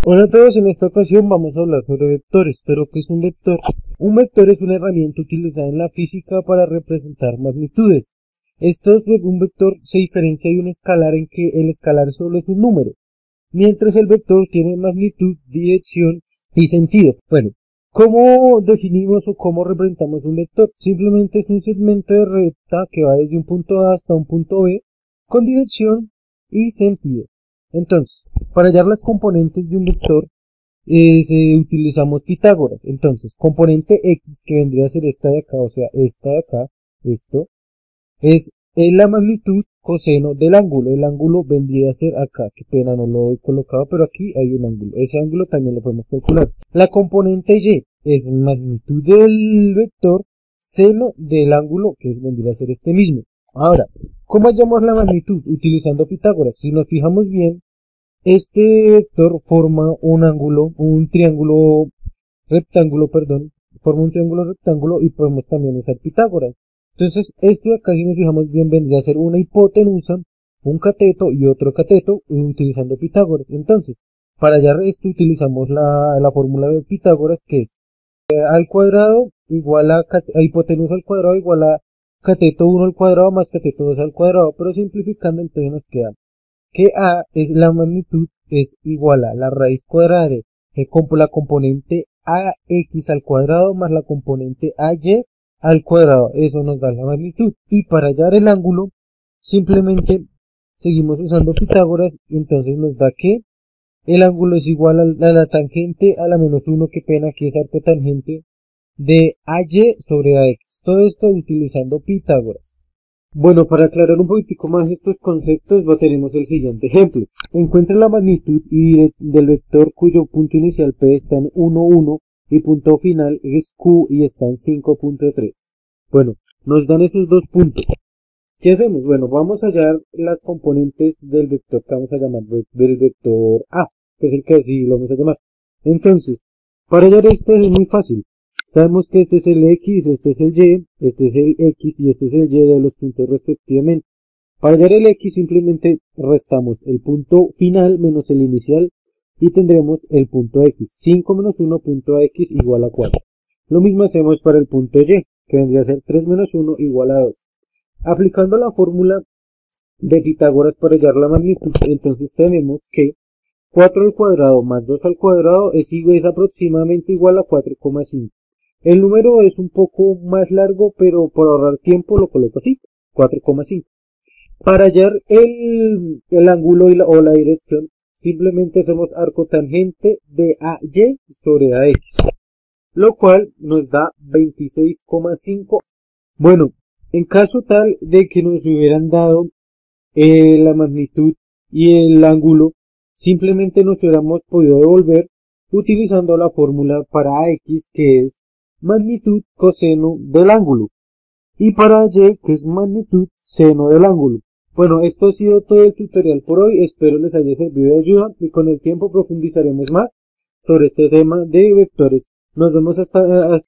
Hola a todos, en esta ocasión vamos a hablar sobre vectores. ¿Pero qué es un vector? Un vector es una herramienta utilizada en la física para representar magnitudes. Un vector se diferencia de un escalar en que el escalar solo es un número, mientras el vector tiene magnitud, dirección y sentido. Bueno, ¿cómo definimos o cómo representamos un vector? Simplemente es un segmento de recta que va desde un punto A hasta un punto B con dirección y sentido. Entonces, para hallar las componentes de un vector, utilizamos Pitágoras. Entonces, componente X, que vendría a ser esta de acá, o sea, esta de acá, esto, es la magnitud coseno del ángulo. El ángulo vendría a ser acá, qué pena, no lo he colocado, pero aquí hay un ángulo. Ese ángulo también lo podemos calcular. La componente Y es magnitud del vector, seno del ángulo, que vendría a ser este mismo. Ahora, ¿cómo hallamos la magnitud? Utilizando Pitágoras. Si nos fijamos bien, este vector forma un triángulo rectángulo, perdón, forma un triángulo rectángulo y podemos también usar Pitágoras. Entonces, este de acá, si nos fijamos bien, vendría a ser una hipotenusa, un cateto y otro cateto utilizando Pitágoras. Entonces, para hallar esto utilizamos la fórmula de Pitágoras, que es al cuadrado igual a hipotenusa al cuadrado igual a cateto 1 al cuadrado más cateto 2 al cuadrado, pero simplificando entonces nos queda que A es la magnitud es igual a la raíz cuadrada de la componente AX al cuadrado más la componente AY al cuadrado. Eso nos da la magnitud. Y para hallar el ángulo, simplemente seguimos usando Pitágoras y entonces nos da que el ángulo es igual a la tangente a la menos 1, que pena que es arcotangente, de AY sobre AX. Todo esto utilizando Pitágoras. Bueno, para aclarar un poquitico más estos conceptos, tenemos el siguiente ejemplo. Encuentra la magnitud del vector cuyo punto inicial P está en 1, 1 y punto final es Q y está en 5.3. Bueno, nos dan esos dos puntos. ¿Qué hacemos? Bueno, vamos a hallar las componentes del vector que vamos a llamar del vector A, que es el que así lo vamos a llamar. Entonces, para hallar esto es muy fácil. Sabemos que este es el X, este es el Y, este es el X y este es el Y de los puntos respectivamente. Para hallar el X simplemente restamos el punto final menos el inicial y tendremos el punto X. 5 menos 1 punto X igual a 4. Lo mismo hacemos para el punto Y, que vendría a ser 3 menos 1 igual a 2. Aplicando la fórmula de Pitágoras para hallar la magnitud, entonces tenemos que 4 al cuadrado más 2 al cuadrado es aproximadamente igual a 4,5. El número es un poco más largo, pero por ahorrar tiempo lo coloco así, 4,5. Para hallar el ángulo o la dirección, simplemente hacemos arco tangente de AY sobre AX, lo cual nos da 26,5. Bueno, en caso tal de que nos hubieran dado la magnitud y el ángulo, simplemente nos hubiéramos podido devolver utilizando la fórmula para AX, que es magnitud coseno del ángulo, y para Y, que es magnitud seno del ángulo. Bueno, esto ha sido todo el tutorial por hoy, espero les haya servido de ayuda y con el tiempo profundizaremos más sobre este tema de vectores. Nos vemos hasta